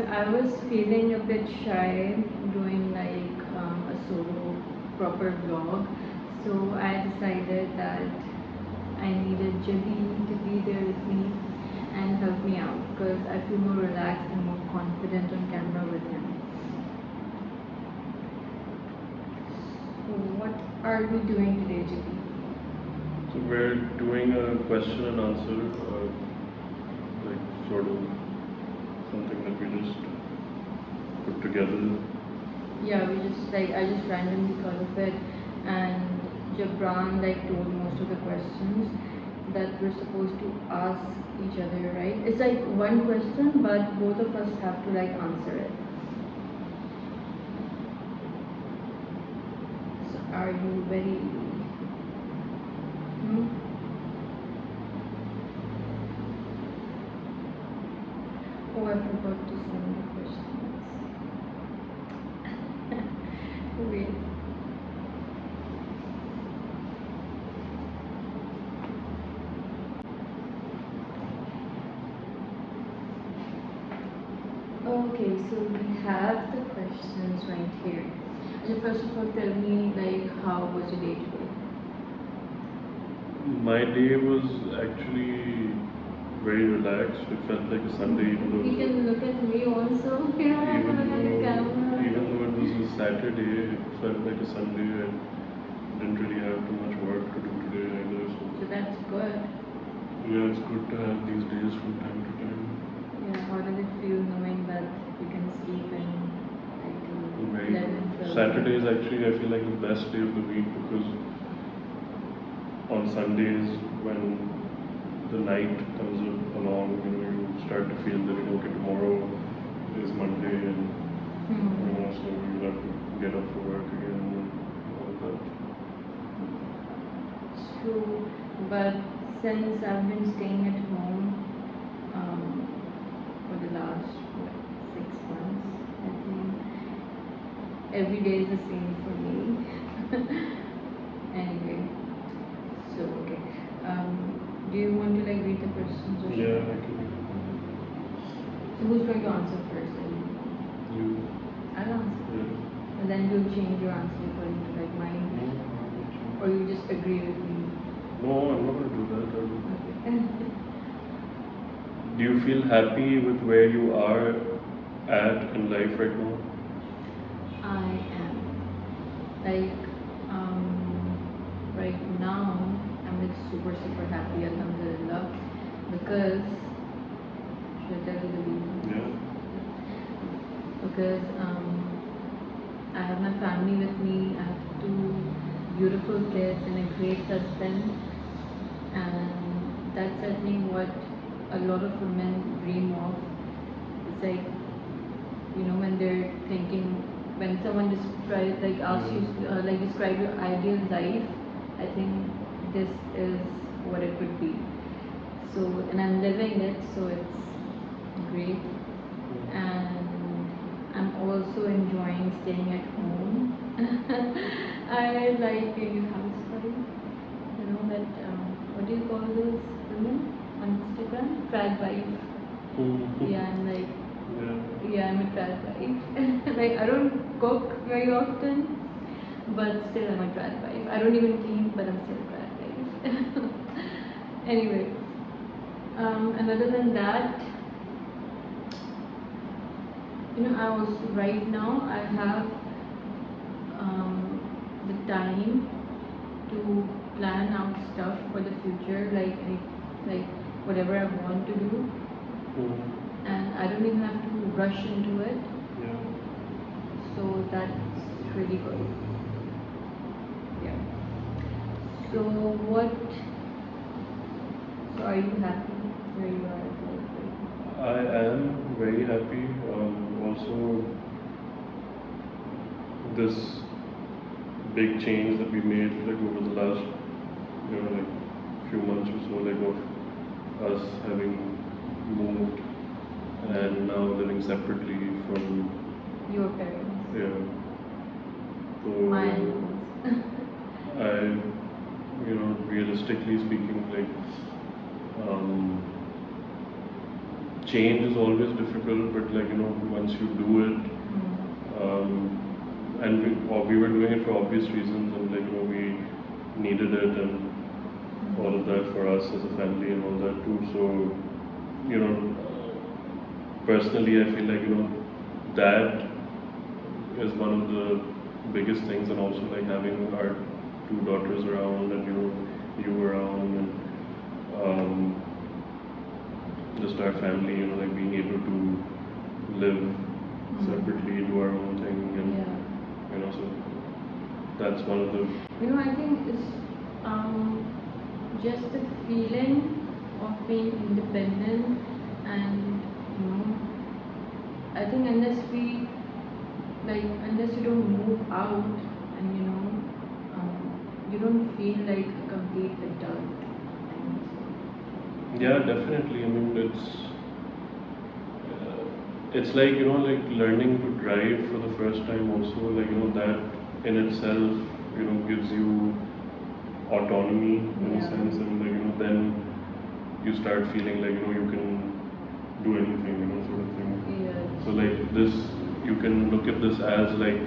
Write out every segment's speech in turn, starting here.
I was feeling a bit shy doing like a solo proper vlog, so I decided that I needed Jabby to be there with me and help me out because I feel more relaxed and more confident on camera with him. So what are we doing today, Jabby? So we're doing a question and answer, like sort of something that we just put together. Yeah, I just randomly thought of it, and Jabran like told most of the questions that we're supposed to ask each other, right? It's like one question, but both of us have to like answer it. So are you ready? Hmm? Oh, I forgot to send the questions. Wait. Okay, so we have the questions right here. So first of all, tell me like how was your day today? My day was actually very relaxed. It felt like a Sunday, even though You can look at me also. You don't have to look at the camera. even though it was a Saturday, it felt like a Sunday. I didn't really have too much work to do today either. So that's good. Yeah, it's good to have these days from time to time. Yeah, how does it feel knowing that you can sleep in like till Very 11, 12? Saturday is actually, I feel like, the best day of the week because on Sundays when the night comes along, you start to feel that okay, tomorrow is Monday, and so you have to get up for work again and all that. It's true, but since I've been staying at home for the last 6 months, I think every day is the same for me. Anyway, so okay. Do you want to like read the questions? Or Yeah, I can. So who's going to answer first? You. I'll answer. Yeah. And then you'll change your answer according to like mine. No, Or you just agree with me. no, I'm not going to do that. Okay. Do you feel happy with where you are at in life right now? I am like right now I'm like super happy, alhamdulillah, because should I tell you the reason? Yeah. Because I have my family with me. I have two beautiful kids and a great husband, and that's I think what a lot of women dream of. It's like when they're thinking, when someone describes like asks you like describe your ideal life, I think this is what it would be. So, and I'm living it, so it's great. And I'm also enjoying staying at home. I like being a housewife. That what do you call those women on Instagram? Trad wife. Yeah, I'm like yeah, I'm a trad wife. Like I don't cook very often, but still I'm a trad wife. I don't even clean, but I'm still a trad wife. Anyway, and other than that, I also right now I have the time to plan out stuff for the future, like whatever I want to do, and I don't even have to rush into it. Yeah. So that's really good. Yeah. So what? So are you happy where you are at life right now? I am very happy. Also, this big change that we made like over the last like few months or so, like of us having moved and now living separately from Your parents. yeah. So Mine. I, realistically speaking, like change is always difficult, but like, once you do it, and we were doing it for obvious reasons, and like, we needed it and all of that for us as a family and all that too. So, personally, I feel like, that is one of the biggest things, and also like having our two daughters around and, you around, and just our family, like being able to live separately, do our own thing, and Yeah. so that's one of the I think it's just the feeling of being independent, and I think unless you don't move out, and you don't feel like a complete adult. And Yeah, definitely. I mean, it's like, like learning to drive for the first time also, like, that in itself, gives you autonomy in a Yeah. sense, and like, then you start feeling like, you can do anything, sort of thing. Yeah. So like this, you can look at this as like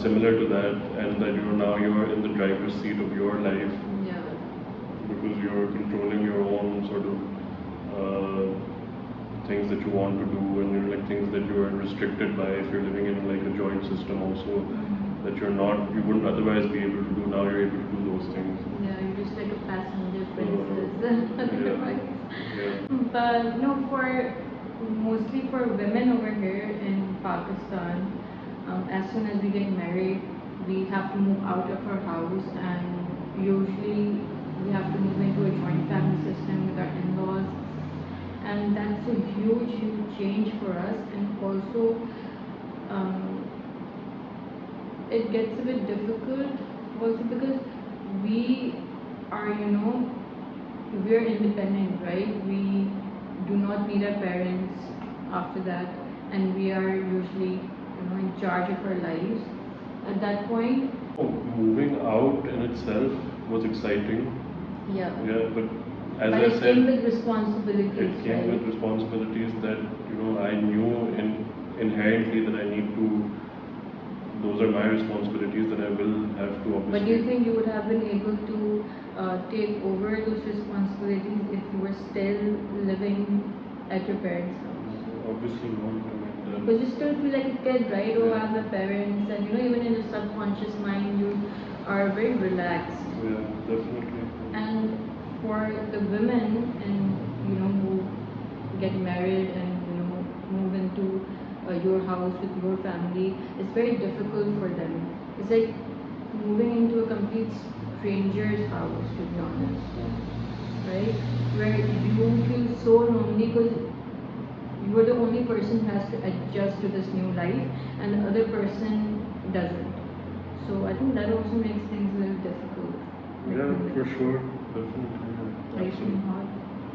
similar to that, and that, now you're in the driver's seat of your life, Yeah. because you're controlling your own sort of things that you want to do, and like things that you are restricted by if you're living in like a joint system also, that you wouldn't otherwise be able to do. Now you're able to do those things. Yeah, you're just like a passenger princess. Yeah. Otherwise. Yeah. But no, mostly for women over here in Pakistan, as soon as we get married, we have to move out of our house, and usually we have to move into a joint family system with our in-laws, and that's a huge, huge change for us. And also, um, it gets a bit difficult also because we are, we're independent, right? We do not need our parents after that, and we are usually, in charge of our lives. At that point, Moving out in itself was exciting. yeah. Yeah, but as But I it said, came with responsibilities, it came right? with responsibilities that, I knew inherently that I need to. Those are my responsibilities that I will have to obviously. But do you think you would have been able to take over those responsibilities if you were still living at your parents' house? Obviously not. I mean, Because you still feel like a kid, right? Oh, I Yeah. have my parents, and even in your subconscious mind, you are very relaxed. Yeah, definitely. And for the women, and who get married and move into your house with your family, it's very difficult for them. It's like moving into a complete stranger's house, to be honest, right? Where you feel so lonely because you are the only person who has to adjust to this new life, and the other person doesn't. So I think that also makes things a little difficult. Yeah, for sure. Definitely. Are you feeling hot?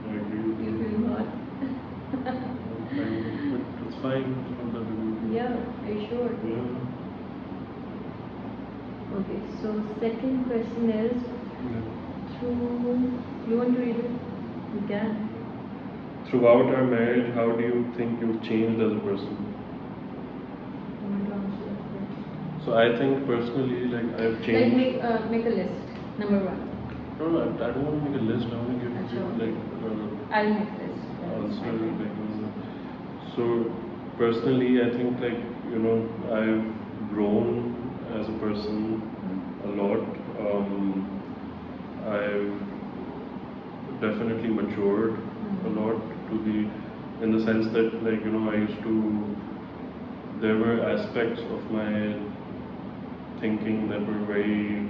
I agree with Do you you. feel hot? But it's fine. It's not that big. Yeah, are you sure? Yeah. Okay, so second question is, Yeah. you want to read it? You can. Throughout our marriage, how do you think you've changed as a person? You want to answer that first? So I think personally, like I've Like changed. make a list. Number one. No, I don't want to make a list. I want to give you Sure. like I'll make a list. answer. Like, so personally, I think like I've grown as a person a lot. I've definitely matured a lot to the in the sense that like I used to. There were aspects of my thinking that were very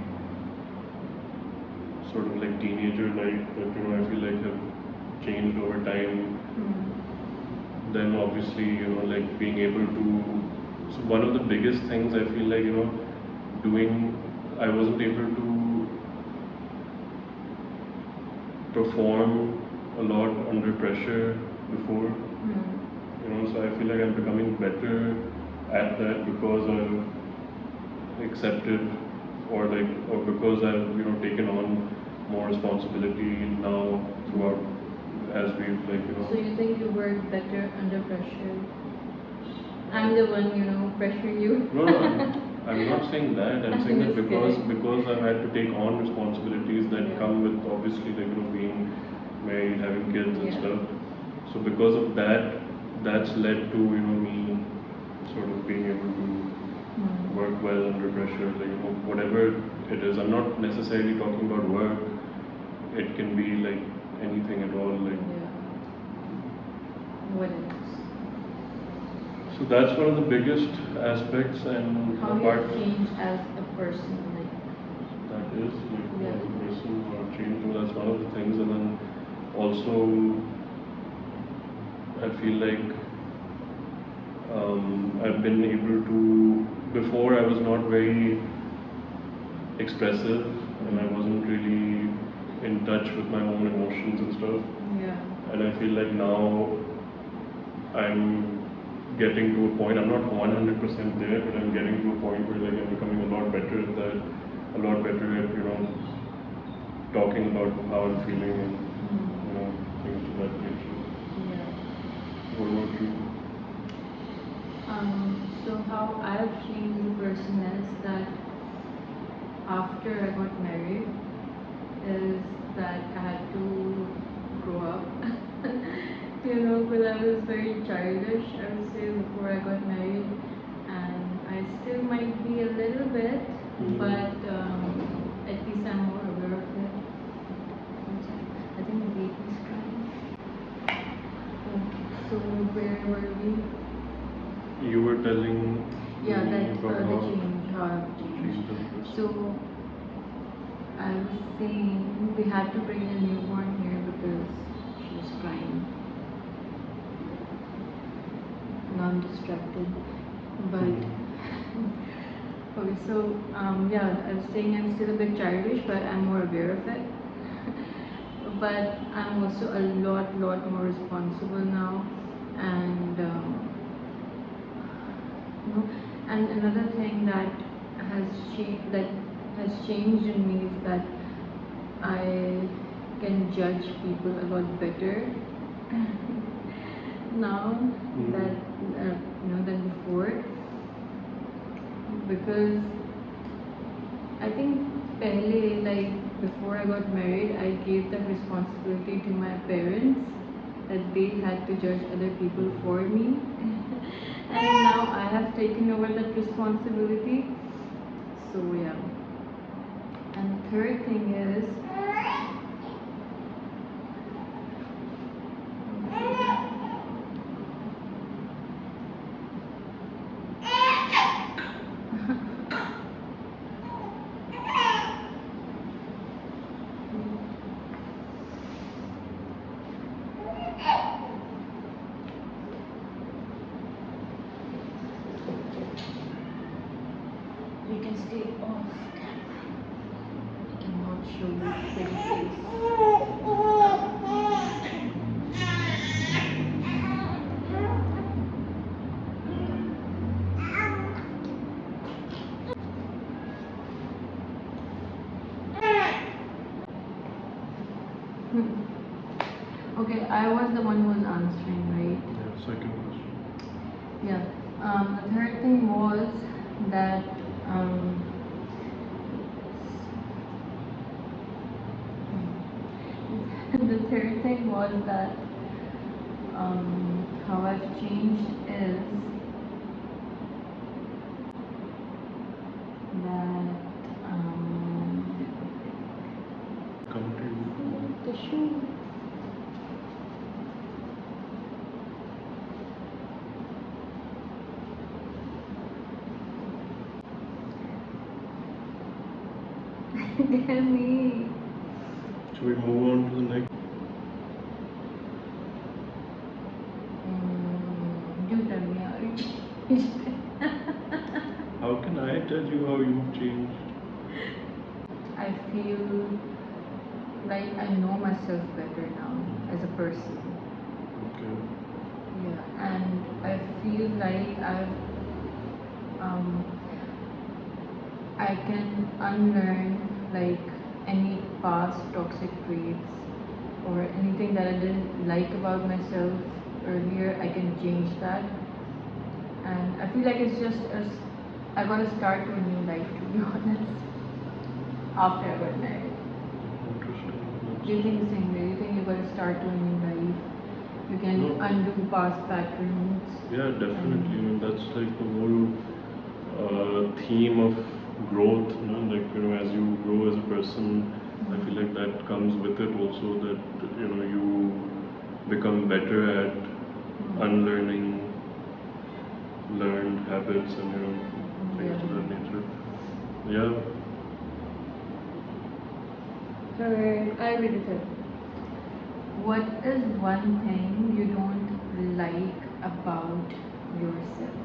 sort of like teenager like that I feel like have changed over time. Then obviously like being able to, so one of the biggest things I feel like doing, I wasn't able to perform a lot under pressure before. So I feel like I'm becoming better at that because I've accepted or because I've taken on more responsibility now throughout as we've So you think you work better under pressure? I'm the one, pressuring you. No, I'm not saying that. I'm saying that Just because kidding. I've had to take on responsibilities that Yeah. come with obviously being married, having kids and Yeah. stuff. So because of that, that's led to me sort of being able to work well under pressure. Whatever it is. I'm not necessarily talking about work. It can be anything at all. Yeah. What else? So that's one of the biggest aspects, and How you apart change as a person, that is Yeah. as a person or change. That's one of the things, and then also I feel like I've been able to. Before I was not very expressive, and I wasn't really in touch with my own emotions and stuff. Yeah. And I feel like now I'm getting to a point. I'm not 100% there, but I'm getting to a point where I'm becoming a lot better at that. A lot better at talking about how I'm feeling and things to that nature. Yeah. What about you? So how I've changed the person is that after I got married, is that I had to grow up. Because I was very childish, I would say, before I got married, and I still might be a little bit, but at least I'm more aware of it. I think the baby's crying. So where were we? You were telling Yeah, me that about the how change, how I've changed. changed as a person. So I was saying we had to bring a newborn here because she was crying. Now I'm distracted. But okay, so yeah, I was saying I'm still a bit childish, but I'm more aware of it. But I'm also a lot more responsible now, and and another thing that has changed in me is that I can judge people a lot better now that than before, because I think before I got married, I gave that responsibility to my parents, that they had to judge other people for me. And now I have taken over that responsibility. So yeah. And the third thing is you can stay off camera. You cannot show your pretty face. Okay, I was the one who was answering, right? Yeah, second question. Yeah. The third thing was that the third thing was that how I've changed is that Come to you. the shoe. Get me. Should we move on to the next? You tell me how you changed. How can I tell you how you've changed? I feel like I know myself better now as a person. Okay. Yeah, and I feel like I can unlearn any past toxic traits or anything that I didn't like about myself earlier, I can change that. And I feel like it's just I got to start to a new life, to be honest, after I got married. Interesting. Do you think the same way? Do you think you got to start to a new life? You can No. undo past patterns. Yeah, definitely. I mean, that's like the whole theme of growth, as you grow as a person, I feel like that comes with it also, that, you become better at unlearning learned habits and, things of that nature. Yeah. So I agree with it. What is one thing you don't like about yourself?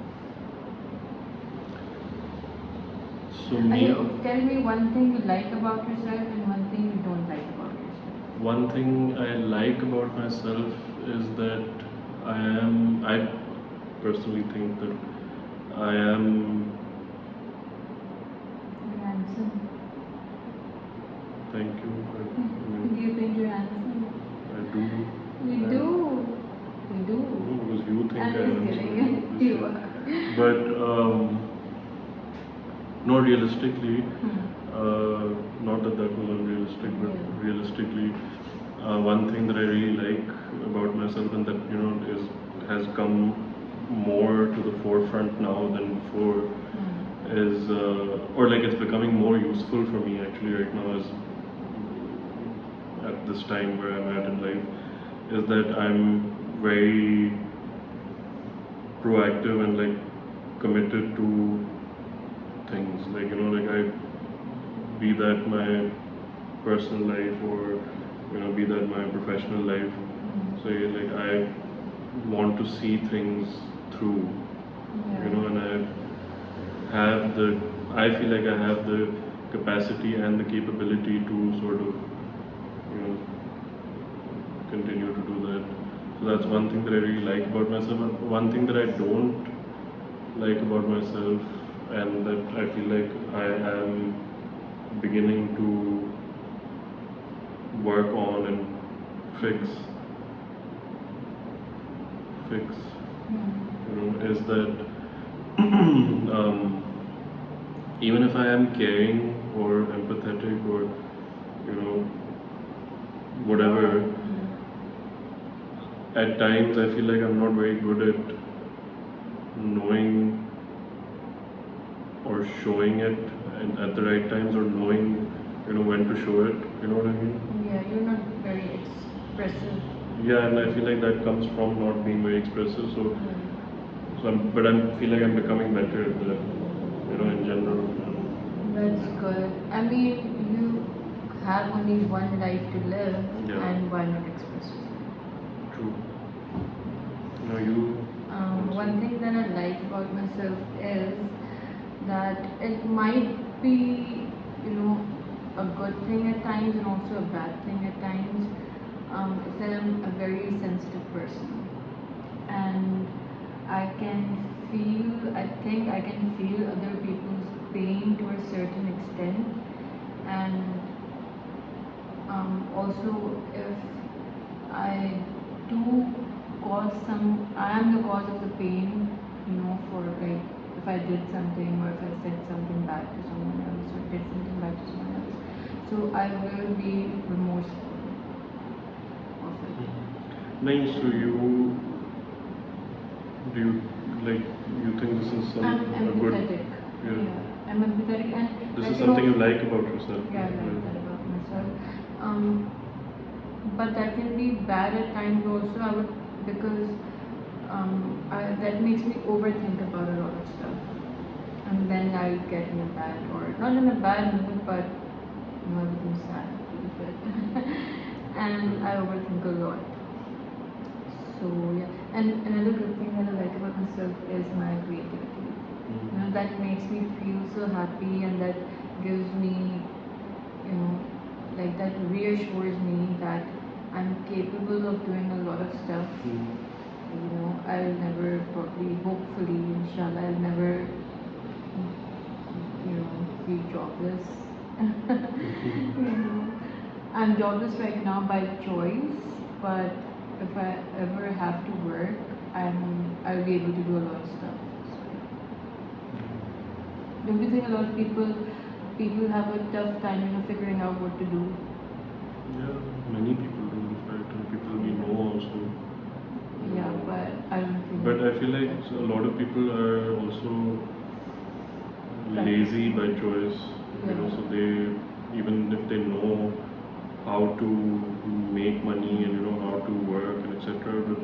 So me, Tell me one thing you like about yourself and one thing you don't like about yourself. one thing I like about myself is that I personally think that I am, You're handsome. thank you, Do you think you're handsome? I do. You I- do. You do. No, because you think I'm I am, just so kidding. obviously. You are. But no, realistically, Hmm. not that that was unrealistic, but Yeah. realistically, one thing that I really like about myself, and that has come more to the forefront now than before, Hmm. is or like it's becoming more useful for me actually right now, as at this time where I'm at in life, is that I'm very proactive and like committed to things, like I be that my personal life, or be that my professional life. So like I want to see things through, and I feel like I have the capacity and the capability to sort of, continue to do that. So that's one thing that I really like about myself. And one thing that I don't like about myself, and that I feel like I am beginning to work on and fix, is that even if I am caring or empathetic or, whatever, at times I feel like I'm not very good at knowing or showing it and at the right times, or knowing, when to show it. You know what I mean? Yeah, you're not very expressive. Yeah, and I feel like that comes from not being very expressive. So but I feel like I'm becoming better at that, in general. That's good. I mean, you have only one life to live, Yeah. and why not express yourself? True. You. One thing that I like about myself is that it might be, a good thing at times and also a bad thing at times. Is that I'm a very sensitive person, and I think I can feel other people's pain to a certain extent, and also if I do I am the cause of the pain, for like if I did something or if I said something bad to someone else or did something bad to someone else. So I will be remorseful of it. Nice. So do you like you think this is I'm a good? empathetic. Yeah. Yeah, I'm empathetic, and This I is can something you also, like about yourself. yeah, I like that about myself. Um, but that can be bad at times also. I would because that makes me overthink about a lot of stuff, and then I get in a bad or not in a bad mood, but everything's sad, really good, and I overthink a lot. So yeah, and another good thing that I like about myself is my creativity. That makes me feel so happy, and that gives me, you know, like that reassures me that I'm capable of doing a lot of stuff. I'll never probably, hopefully, inshallah, I'll never, be jobless. you know, I'm jobless right now by choice, but if I ever have to work, I'll be able to do a lot of stuff. Don't you think a lot of people have a tough time, figuring out what to do? Yeah, many people do, in fact, and people we know also. Yeah, but I don't think. But I feel like a lot of people are also lazy by choice, so they, even if they know how to make money and how to work and etc., but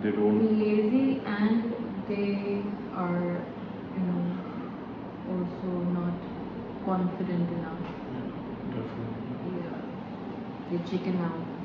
they don't. Lazy, and they are, also not confident enough. Yeah, definitely. Yeah, they chicken out.